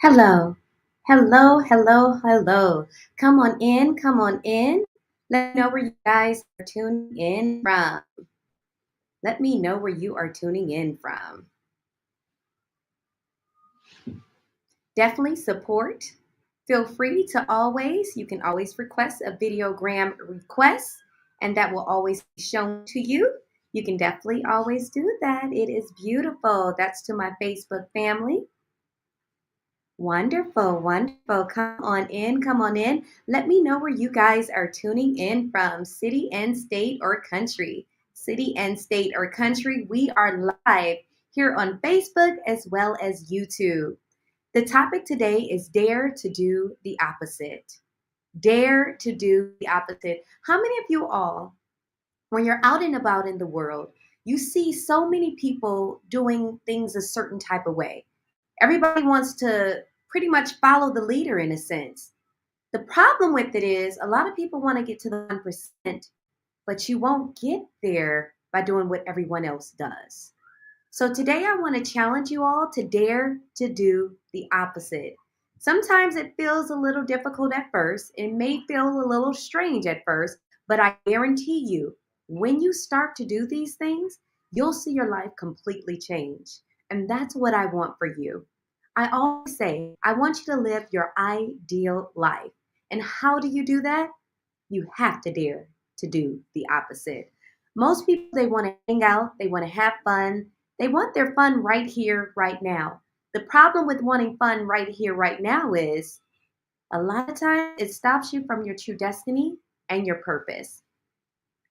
Hello, hello, hello, hello. Come on in, come on in. Let me know where you guys are tuning in from. Let me know where you are tuning in from. Definitely support. Feel free to you can always request a videogram request, and that will always be shown to you. You can definitely always do that. It is beautiful. That's to my Facebook family. Wonderful, wonderful. Come on in, come on in. Let me know where you guys are tuning in from, city and state or country. City and state or country. We are live here on Facebook as well as YouTube. The topic today is dare to do the opposite. Dare to do the opposite. How many of you all, when you're out and about in the world, you see so many people doing things a certain type of way? Everybody wants to pretty much follow the leader in a sense. The problem with it is a lot of people want to get to the 1%, but you won't get there by doing what everyone else does. So today I want to challenge you all to dare to do the opposite. Sometimes it feels a little difficult at first. It may feel a little strange at first, but I guarantee you, when you start to do these things, you'll see your life completely change. And that's what I want for you. I always say, I want you to live your ideal life. And how do you do that? You have to dare to do the opposite. Most people, they want to hang out, they want to have fun, they want their fun right here, right now. The problem with wanting fun right here, right now is a lot of times it stops you from your true destiny and your purpose.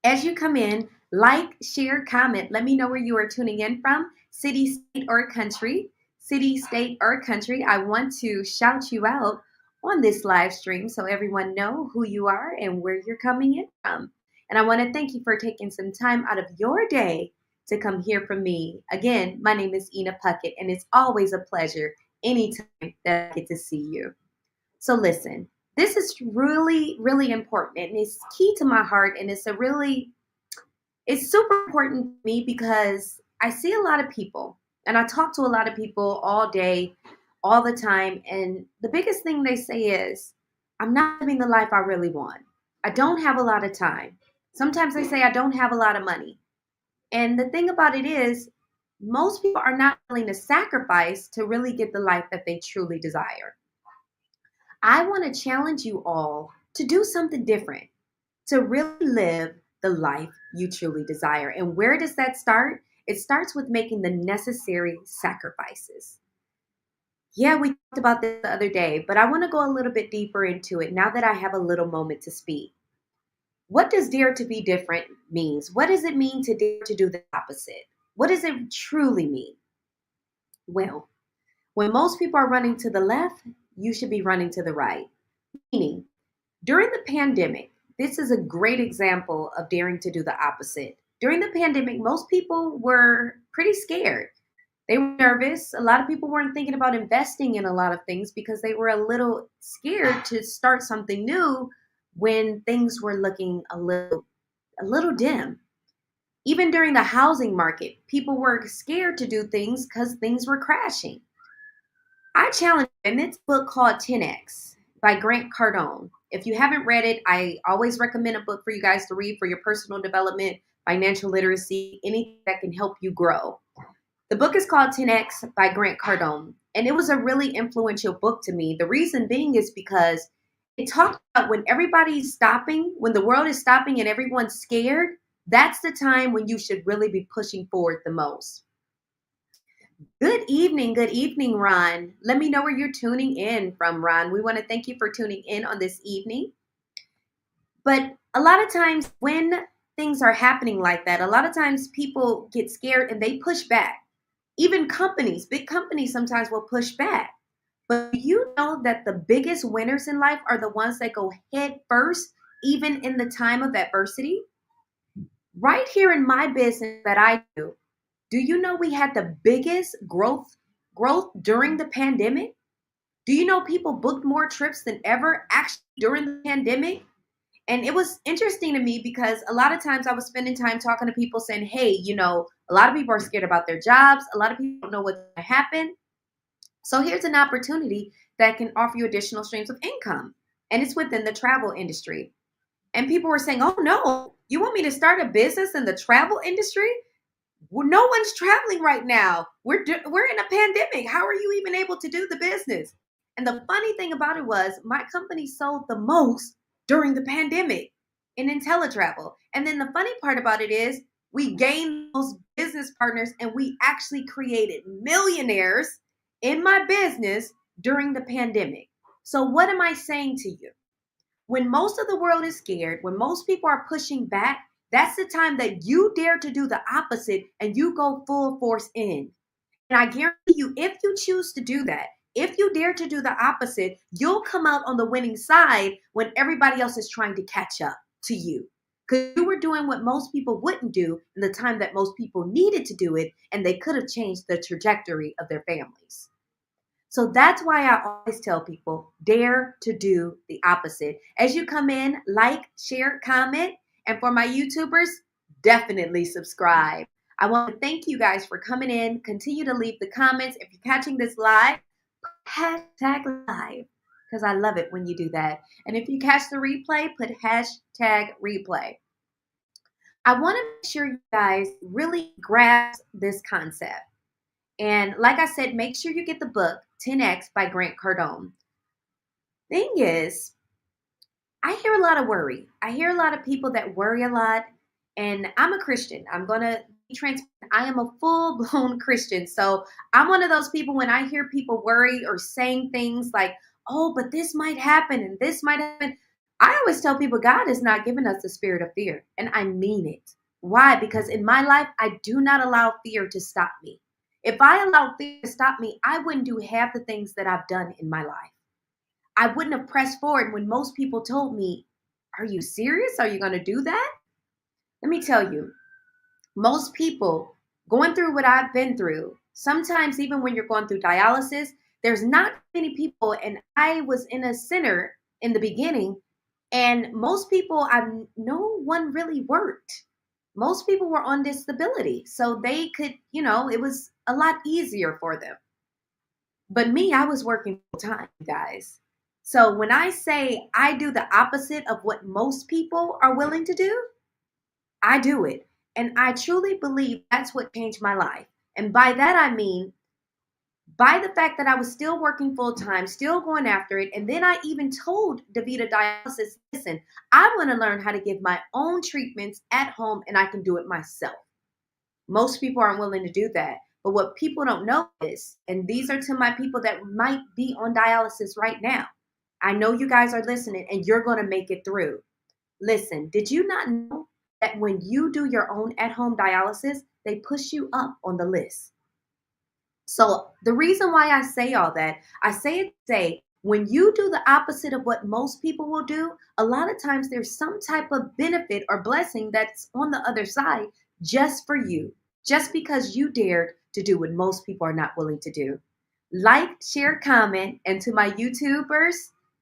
As you come in, like, share, comment. Let me know where you are tuning in from, city, state, or country. City, state, or country. I want to shout you out on this live stream so everyone know who you are and where you're coming in from. And I want to thank you for taking some time out of your day to come hear from me. Again, my name is Ina Puckett, and it's always a pleasure anytime that I get to see you. So listen, this is really, really important, and it's key to my heart, and it's super important to me because I see a lot of people, and I talk to a lot of people all day, all the time, and the biggest thing they say is, I'm not living the life I really want. I don't have a lot of time. Sometimes they say I don't have a lot of money. And the thing about it is, most people are not willing to sacrifice to really get the life that they truly desire. I want to challenge you all to do something different, to really live the life you truly desire. And where does that start? It starts with making the necessary sacrifices. Yeah, we talked about this the other day, but I want to go a little bit deeper into it now that I have a little moment to speak. What does dare to be different means? What does it mean to dare to do the opposite? What does it truly mean? Well, when most people are running to the left, you should be running to the right. Meaning, during the pandemic, this is a great example of daring to do the opposite. During the pandemic, most people were pretty scared. They were nervous. A lot of people weren't thinking about investing in a lot of things because they were a little scared to start something new when things were looking a little dim. Even during the housing market, people were scared to do things because things were crashing. I challenge you in this book called 10X by Grant Cardone. If you haven't read it, I always recommend a book for you guys to read for your personal development, financial literacy, anything that can help you grow. The book is called 10X by Grant Cardone, and it was a really influential book to me. The reason being is because it talks about when everybody's stopping, when the world is stopping and everyone's scared, that's the time when you should really be pushing forward the most. Good evening, Ron. Let me know where you're tuning in from, Ron. We want to thank you for tuning in on this evening. But a lot of times when things are happening like that, a lot of times people get scared and they push back. Even companies, big companies sometimes will push back. But do you know that the biggest winners in life are the ones that go head first, even in the time of adversity? Right here in my business that I do you know we had the biggest growth during the pandemic? Do you know people booked more trips than ever actually during the pandemic? And it was interesting to me because a lot of times I was spending time talking to people saying, hey, a lot of people are scared about their jobs. A lot of people don't know what's going to happen. So here's an opportunity that can offer you additional streams of income. And it's within the travel industry. And people were saying, oh no, you want me to start a business in the travel industry? Well, no one's traveling right now. We're in a pandemic. How are you even able to do the business? And the funny thing about it was my company sold the most during the pandemic in IntelliTravel. And then the funny part about it is we gained those business partners and we actually created millionaires in my business during the pandemic. So what am I saying to you? When most of the world is scared, when most people are pushing back, that's the time that you dare to do the opposite and you go full force in. And I guarantee you, if you choose to do that, if you dare to do the opposite, you'll come out on the winning side when everybody else is trying to catch up to you. Because you were doing what most people wouldn't do in the time that most people needed to do it, and they could have changed the trajectory of their families. So that's why I always tell people, dare to do the opposite. As you come in, like, share, comment. And for my YouTubers, definitely subscribe. I want to thank you guys for coming in. Continue to leave the comments. If you're catching this live, hashtag live, because I love it when you do that. And if you catch the replay, put hashtag replay. I want to make sure you guys really grasp this concept. And like I said, make sure you get the book 10X by Grant Cardone. Thing is, I hear a lot of worry. I hear a lot of people that worry a lot. And I'm a Christian. I'm going to be transparent. I am a full-blown Christian. So I'm one of those people when I hear people worry or saying things like, oh, but this might happen and this might happen. I always tell people God has not given us the spirit of fear. And I mean it. Why? Because in my life, I do not allow fear to stop me. If I allowed fear to stop me, I wouldn't do half the things that I've done in my life. I wouldn't have pressed forward when most people told me, are you serious? Are you going to do that? Let me tell you, most people going through what I've been through, sometimes even when you're going through dialysis, there's not many people, and I was in a center in the beginning, and most people, no one really worked. Most people were on disability, so they could, it was a lot easier for them. But me, I was working full time, guys. So when I say I do the opposite of what most people are willing to do, I do it. And I truly believe that's what changed my life. And by that, I mean, by the fact that I was still working full time, still going after it. And then I even told DaVita Dialysis, listen, I want to learn how to give my own treatments at home and I can do it myself. Most people aren't willing to do that. But what people don't know is, and these are to my people that might be on dialysis right now. I know you guys are listening and you're going to make it through. Listen, did you not know that when you do your own at-home dialysis, they push you up on the list? So the reason why I say all that, I say it to say, when you do the opposite of what most people will do, a lot of times there's some type of benefit or blessing that's on the other side just for you, just because you dared to do what most people are not willing to do. Like, share, comment, and to my YouTubers,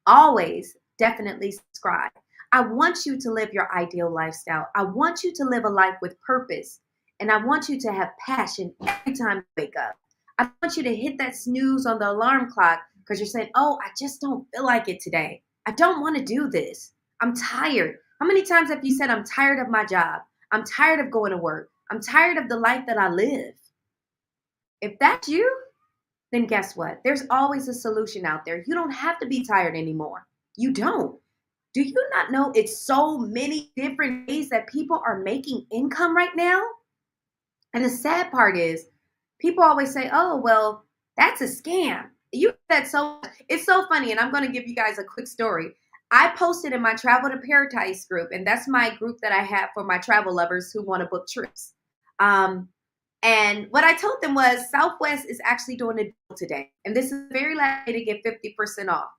always definitely subscribe. I want you to live your ideal lifestyle. I want you to live a life with purpose, and I want you to have passion every time you wake up. I want you to hit that snooze on the alarm clock because you're saying, oh, I just don't feel like it today. I don't want to do this. I'm tired. How many times have you said, I'm tired of my job? I'm tired of going to work. I'm tired of the life that I live. If that's you, then guess what? There's always a solution out there. You don't have to be tired anymore. You don't. Do you not know it's so many different ways that people are making income right now? And the sad part is, people always say, oh, well, that's a scam. It's so funny. And I'm going to give you guys a quick story. I posted in my Travel to Paradise group, and that's my group that I have for my travel lovers who want to book trips. And what I told them was Southwest is actually doing a deal today. And this is very likely to get 50% off.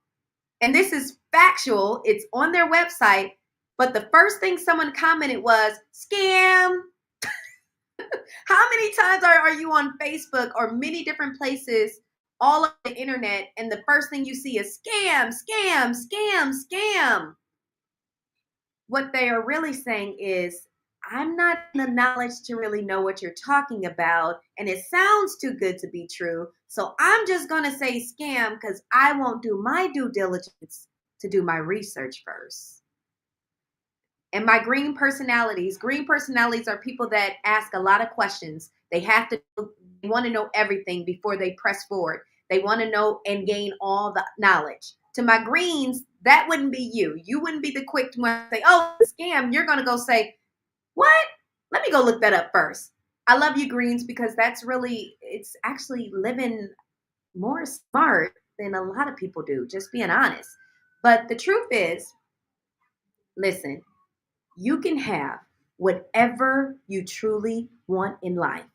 And this is factual. It's on their website. But the first thing someone commented was, scam. How many times are you on Facebook or many different places all over the internet, and the first thing you see is scam, scam, scam, scam? What they are really saying is, I'm not in the knowledge to really know what you're talking about, and it sounds too good to be true. So I'm just going to say scam because I won't do my due diligence to do my research first. And my green personalities are people that ask a lot of questions. They want to know everything before they press forward. They want to know and gain all the knowledge. To my greens, that wouldn't be you. You wouldn't be the quick one to say, oh, it's a scam. You're going to go say, what? Let me go look that up first. I love you, greens, because it's actually living more smart than a lot of people do, just being honest. But the truth is, listen, you can have whatever you truly want in life.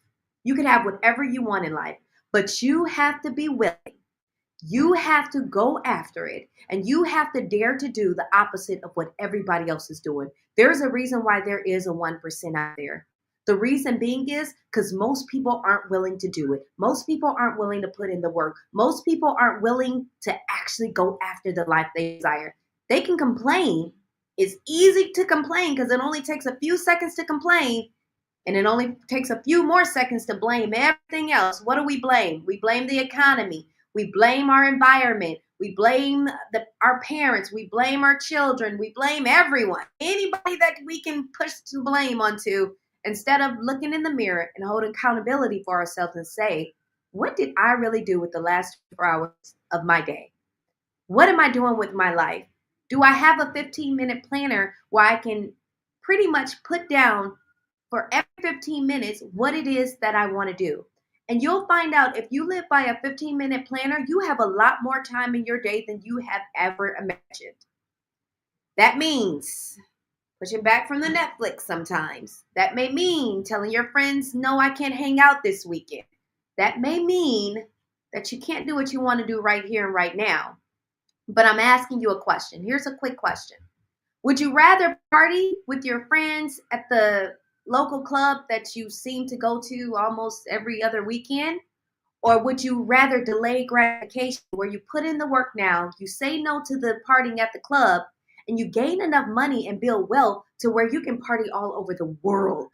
You can have whatever you want in life, but you have to be willing. You have to go after it, and you have to dare to do the opposite of what everybody else is doing. There's a reason why there is a 1% out there. The reason being is because most people aren't willing to do it. Most people aren't willing to put in the work. Most people aren't willing to actually go after the life they desire. They can complain. It's easy to complain because it only takes a few seconds to complain, and it only takes a few more seconds to blame everything else. What do we blame? We blame the economy. We blame our environment. We blame our parents. We blame our children. We blame everyone. Anybody that we can push to blame onto, instead of looking in the mirror and holding accountability for ourselves and say, what did I really do with the last 4 hours of my day? What am I doing with my life? Do I have a 15-minute planner where I can pretty much put down for every 15 minutes what it is that I want to do? And you'll find out if you live by a 15-minute planner, you have a lot more time in your day than you have ever imagined. That means pushing back from the Netflix sometimes. That may mean telling your friends, no, I can't hang out this weekend. That may mean that you can't do what you want to do right here and right now. But I'm asking you a question. Here's a quick question. Would you rather party with your friends at the local club that you seem to go to almost every other weekend? Or would you rather delay gratification where you put in the work now, you say no to the partying at the club, and you gain enough money and build wealth to where you can party all over the world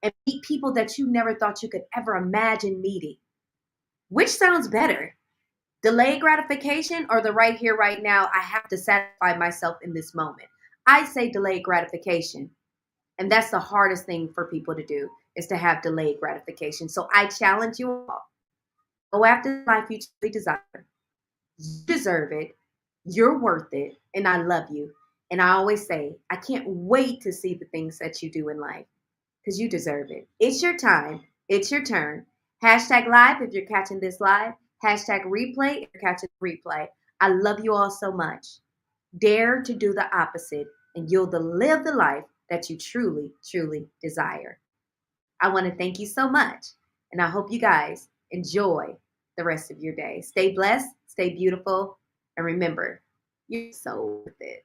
and meet people that you never thought you could ever imagine meeting? Which sounds better? Delayed gratification or the right here, right now, I have to satisfy myself in this moment? I say delayed gratification. And that's the hardest thing for people to do, is to have delayed gratification. So I challenge you all. Go after the life you truly desire. You deserve it. You're worth it. And I love you. And I always say, I can't wait to see the things that you do in life because you deserve it. It's your time. It's your turn. Hashtag live if you're catching this live. Hashtag replay if you're catching the replay. I love you all so much. Dare to do the opposite, and you'll live the life that you truly, truly desire. I want to thank you so much, and I hope you guys enjoy the rest of your day. Stay blessed, stay beautiful, and remember, you're so worth it.